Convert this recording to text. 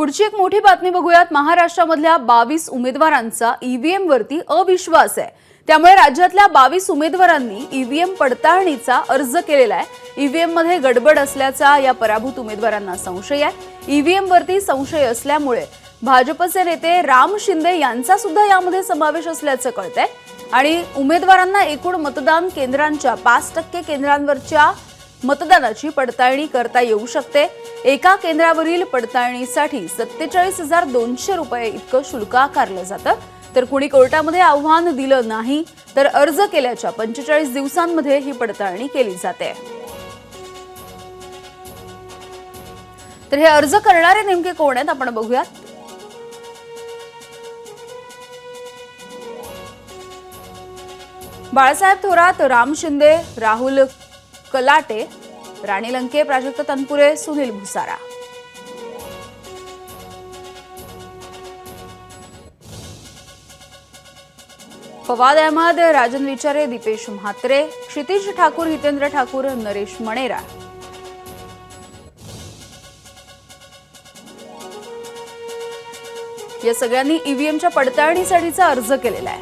पुढची एक मोठी बातमी बघूयात। महाराष्ट्रामधल्या 22 उमेदवारांचा ईव्हीएम वरती अविश्वास आहे। त्यामुळे राज्यातल्या 22 उमेदवारांनी ईव्हीएम पडताळणीचा अर्ज केलेला आहे। ईव्हीएम मध्ये गडबड असल्याचा या पराभूत उमेदवारांना संशय आहे। ईव्हीएम वरती संशय असल्यामुळे भाजपचे नेते राम शिंदे यांचा सुद्धा यामध्ये समावेश असल्याचं कळतंय आणि उमेदवारांना एकूण मतदान केंद्रांच्या 5% केंद्रांवरच्या मतदानाची पडताळणी करता येऊ शकते। एका केंद्रावरील पडताळणीसाठी 47,200 रुपये इतकं शुल्क आकारलं जातं। तर कुणी कोर्टामध्ये आव्हान दिलं नाही तर अर्ज केल्याच्या 45 दिवसांमध्ये ही पडताळणी केली जाते। तर हे अर्ज करणारे नेमके कोण आहेत आपण बघूयात। बाळासाहेब थोरात, राम शिंदे, राहुल कलाटे, राणी लंके, प्राजक्त तनपुरे, सुनील भुसारा। फवाद अहमद, राजन विचारे, दीपेश म्हात्रे, क्षितिज ठाकूर, हितेंद्र ठाकूर, नरेश मणेरा। या सगळ्यांनी ईव्हीएमच्या पडताळणीसाठीचा अर्ज केलेला आहे।